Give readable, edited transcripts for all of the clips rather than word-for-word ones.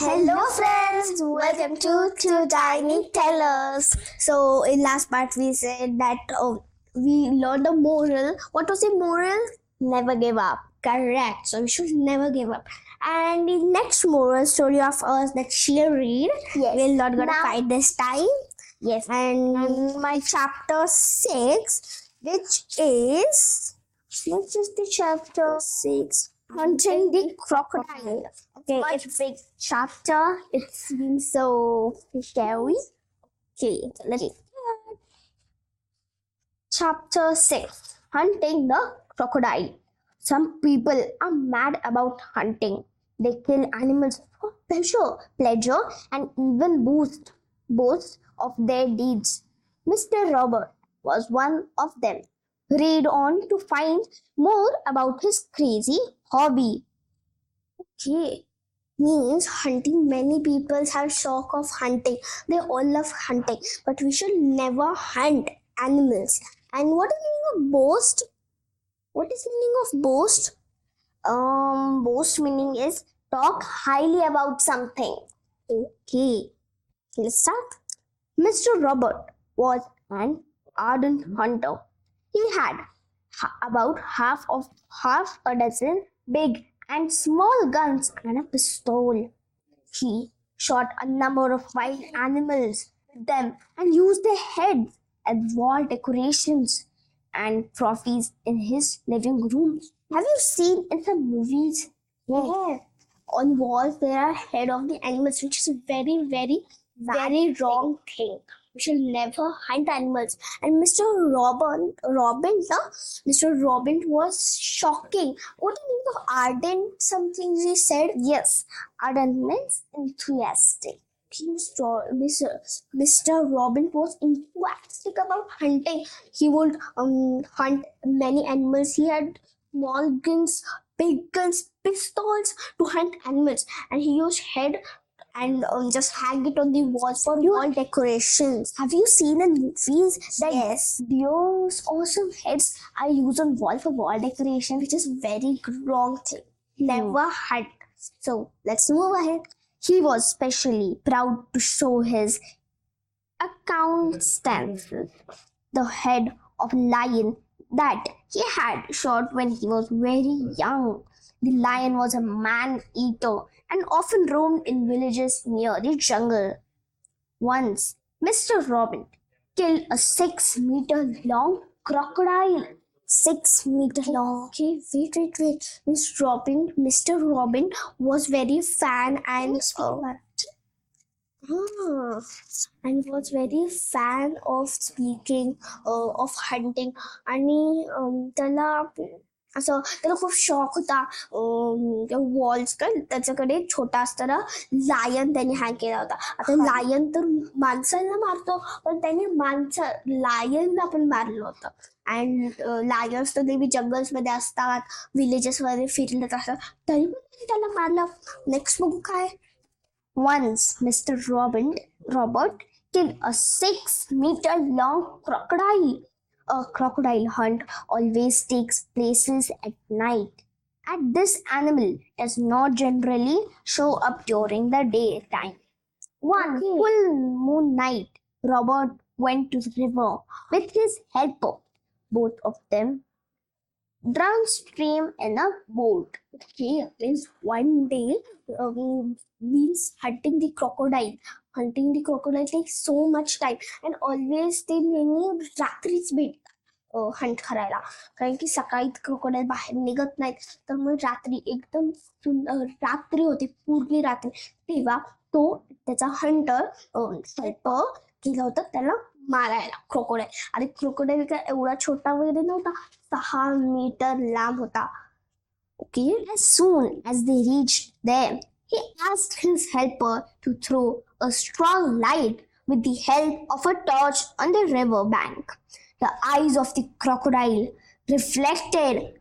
Hello friends, welcome to Tiny Tellers. So in last part we said that we learned a moral. What was the moral? Never give up. Correct. So we should never give up. And the next moral story of us that she'll read. Yes. We're not gonna Now- fight this time. Yes. And my chapter 6, which is the chapter 6? Hunting the crocodile. Okay, Much it's big. chapter. It seems so scary. Okay, let's start. Chapter 6, Hunting the Crocodile. Some people are mad about hunting. They kill animals for pleasure, and even boast of their deeds. Mr. Robert was one of them. Read on to find more about his crazy hobby. Okay, means hunting. Many people have shock of hunting. They all love hunting, but we should never hunt animals. And what is meaning of boast? What is meaning of boast? Boast meaning is talk highly about something. Okay, let's start. Mr. Robert was an ardent hunter. He had about half a dozen big and small guns and a pistol. He shot a number of wild animals with them and used their heads as wall decorations and trophies in his living room. Have you seen in some movies? Yeah. On walls there are head of the animals, which is a very wrong thing. We should never hunt animals. And Mr. Robin was shocking. What do you mean of ardent? Something he said. Yes, ardent means enthusiastic. Mr. Robin was enthusiastic about hunting. He would hunt many animals. He had small guns, big guns, pistols to hunt animals, and he used head and just hang it on the walls for wall decorations. Have you seen in movies that those awesome heads are used on wall for wall decoration, which is very wrong thing. Never hunt. So let's move ahead. He was especially proud to show his circumstances, the head of a lion that he had shot when he was very young. The lion was a man-eater and often roamed in villages near the jungle. Once, Mr. Robin killed a 6-meter long crocodile. 6 meter long. Okay, wait. Mr. Robin was very fan and was very fan of speaking of hunting आणि त्याला खूप शौक होता वॉल्सचा. त्याच्याकडे छोटा असताना lion त्याने hang केला होता. आता लायन तर माणसाला मारतो, पण त्याने लायनला पण मारलं होतं. अँड लायन्स तर नेहमी जंगल्स मध्ये असतात, विलेजेस मध्ये फिरत असतात, तरी पण त्याला मारलं. नेक्स्ट बघू काय. Once, Mr. Robert killed a 6-meter long crocodile. A crocodile hunt always takes places at night, and this animal does not generally show up during the daytime. One full moon night, Robert went to the river with his helper. Both of them downstream in a boat. Okay, means one day means hunting the crocodile. Hunting the crocodile takes so much time, and always ते नेहमी रात्रीच भेटतात Hunt करायला, कारण की सकाळी crocodile बाहेर निघत नाहीत. तर मग रात्री एकदम रात्री होते, पूर्वी रात्री, तेव्हा तो त्याचा हंटर हेल्पर केलं होतं त्याला मारायला क्रोकोडाईल. आणि क्रोकोडाईल काय एवढा छोटा वगैरे नव्हता, 6 मीटर लांब होता. Okay, as soon as they reached there, he asked his helper to throw a strong light with the help of a torch on the river bank. The eyes of the crocodile reflected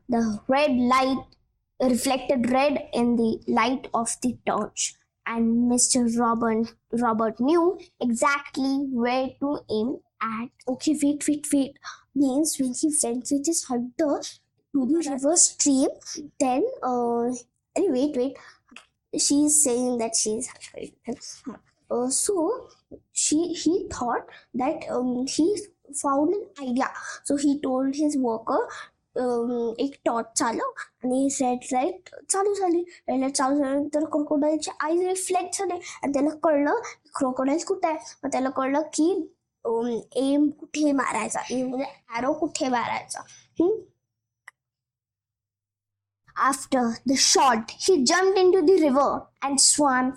red in the light of the torch, and Mr. Robert knew exactly where to aim at. Okay, wait. Means when he went with his hunter to the river stream, then wait. she's saying that she's afraid with him. So he thought that he found an idea. So he told his worker, एक torch चालव आणि set light चालू झाली. Light चालू झाल्यानंतर क्रोकोडाईलची eyes reflect झाले आणि त्याला कळलं क्रोकोडाईल कुठे आहे. मग त्याला कळलं की एम कुठे मारायचा, एम म्हणजे ॲरो कुठे मारायचा. After the shot, he jumped into the river and swam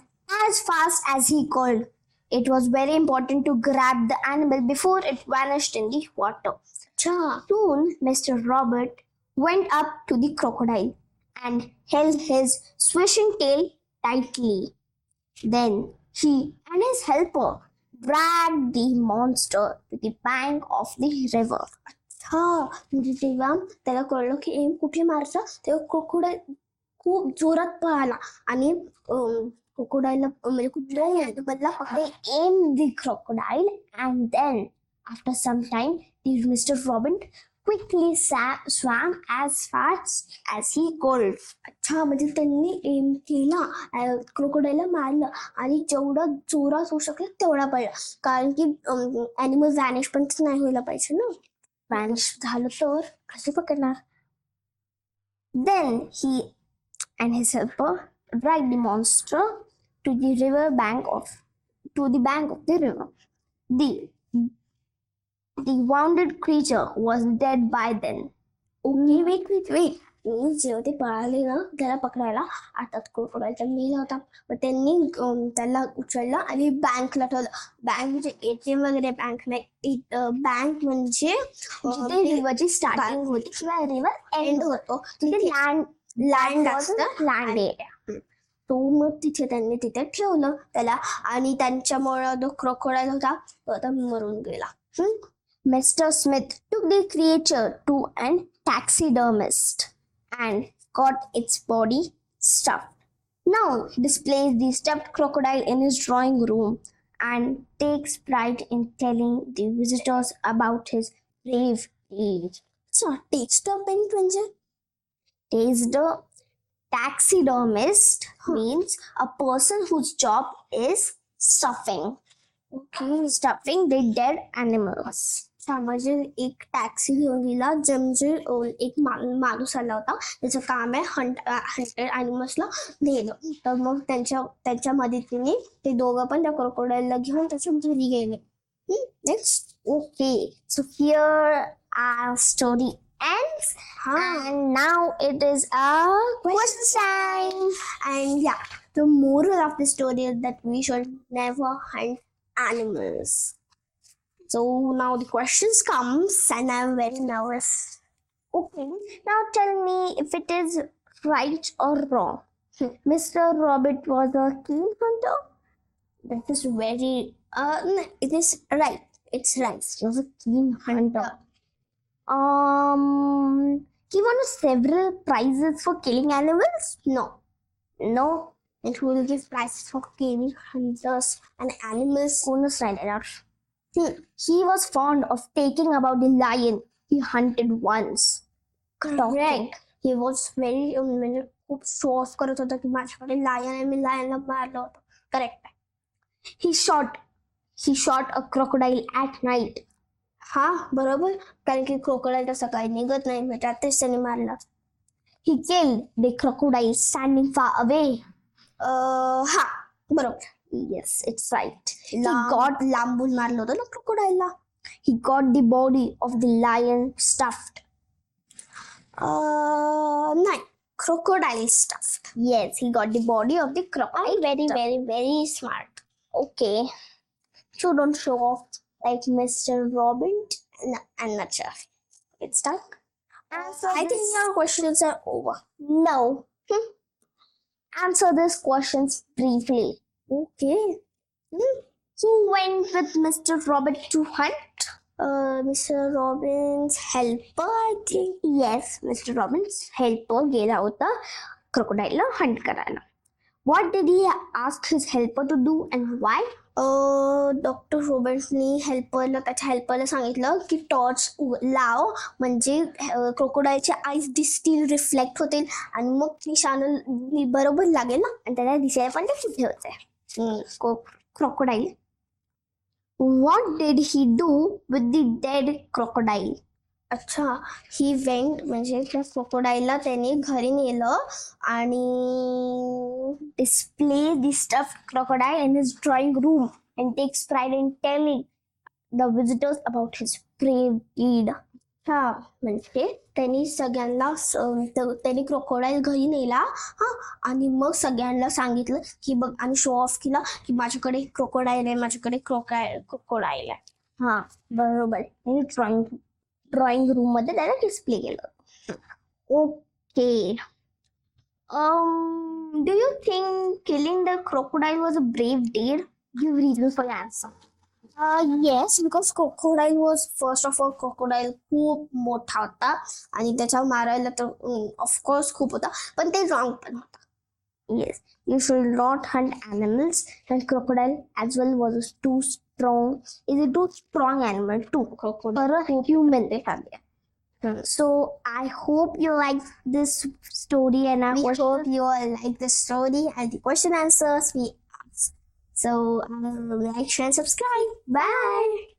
as fast as he could. It was very important to grab the animal before it vanished in the water. Soon, Mr. Robert went up to the crocodile and held his swishing tail tightly. Then he and his helper dragged the monster to the bank of the river. म्हणजे तेव्हा त्याला कळलं की M कुठे मारचा, तेव्हा crocodile खूप जोरात पळाला आणि क्रोकोडाईलला म्हणजे कुठल्याही बदला पकडे एम the crocodile and then after some time mister Robin quickly swam as fast as he could. अच्छा, म्हणजे त्यांनी एम केला, क्रोकोडाईलला मारलं आणि जेवढं जोरात होऊ शकलं तेवढा पडला, कारण की ॲनिमल व्हॅनिश पण नाही व्हायला पाहिजे ना. व्हॅनिश झालं तर कसे पकडणार. Then he and his helper dragged the monster to the bank of the river. The wounded creature was dead by then. Okay, wait. जेव्हा ते पळाले ना त्याला पकडायला, आता क्रोकोडाईलचा मेला होता. मग त्यांनी त्याला उचललं आणि बँकला ठेवलं. बँक म्हणजे एटीएम वगैरे बँक नाही, बँक म्हणजे रिव्हरची स्टार्टिंग होती किंवा रिव्हर एंड होतो तिथे लँड असतं, लँड एरिया. तो मग त्यांनी तिथे ठेवलं त्याला आणि त्यांच्यामुळे जो क्रोकोडाईल होता तो आता मरून गेला. Mr. Smith took the creature to an taxidermist and got its body stuffed. Now he displays the stuffed crocodile in his drawing room and takes pride in telling the visitors about his brave deed. So, taxidermist म्हणजे taxidermist means a person whose job is stuffing. Okay, stuffing the dead animals. म्हणजे एक taxi घेऊन गेला, म्हणजे एक माणूस आला होता, त्याचं काम आहे हंटेड ॲनिमल्सला नेलं. तर मग त्यांच्या मदतीने ते दोघं पण त्या क्रोकोडाईलला घेऊन त्याच्या घरी गेले. Next. Okay, so here our story ends. And now it is a question time. And yeah, the moral of the story is that we should never hunt animals. So now the questions comes and I'm very nervous. Okay, now tell me if it is right or wrong. Mr. Robert was a keen hunter. That is very it is right. It's right. He was a keen hunter. He won several prizes for killing animals? No. And who will give prizes for killing hunters and animals? Bonus right. He was fond of taking about the lion he hunted once. Correct. He was very खूप show off करत होता की माझ्याकडे lion आहे, मी लायनला मारलं होतं. Correct. He shot a crocodile at night. हा बरोबर, कारण की क्रोकोडाईल तर सकाळी निघत नाही, मग रात्रीच त्याने मारला. He killed the crocodile standing far away. हा बरोबर. Yes, it's right. लांबून मारलं होतं ना क्रोकोडाईलला. He got the body of the lion stuffed. नाही, crocodile stuffed. Yes, he got the body of the crocodile. Very smart. Okay, so don't show off like Mr. Robin and Nacha. It's stuck. I think your questions are over. No. Answer these questions briefly. Okay. Who went with Mr. Robert to hunt? Mr. Robin's helper, I think. Yes, Mr. Robin's helper गेला होता crocodile ला hunt करायला. What did he ask his helper to do and why? Doctor रॉबर्ट्सनी त्याच्या हेल्परला सांगितलं की torch लाव, म्हणजे क्रोकोडाईलचे आईज स्टील रिफ्लेक्ट होतील आणि मग निशाण बरोबर लागेल ना, आणि त्याला दिसायला पण ते कुठे होते crocodile. What did he do with the dead crocodile? अच्छा, ही वेंट, म्हणजे त्या क्रोकोडाईलला त्याने घरी नेलं आणि display the stuffed crocodile in his drawing room and takes pride in telling the visitors about his brave deed. अच्छा, म्हणजे त्यांनी सगळ्यांना त्यांनी क्रोकोडाईल घरी नेला हा, आणि मग सगळ्यांना सांगितलं की बघ, आणि शो ऑफ केला की माझ्याकडे क्रोकोडाईल आहे, माझ्याकडे क्रोकोडाईल आहे. हा बरोबर, त्यांनी ड्रॉइंग रूम मध्ये त्याला डिस्प्ले केलं. Okay, do you think killing the crocodile was a brave deed? Give reasons for your answer. Yes, because crocodile was, first of all, crocodile खूप मोठा होता आणि त्याच्यावर मारायला तर ऑफकोर्स खूप होता, पण ते रॉंग पण होता. Yes, you should not hunt animals, and crocodile as well was too strong. Is a too strong animal too. Crocodile for a human they have. So I hope you like this story, and I hope you all like this story and the question answers we asked. So like, share, and subscribe. Bye.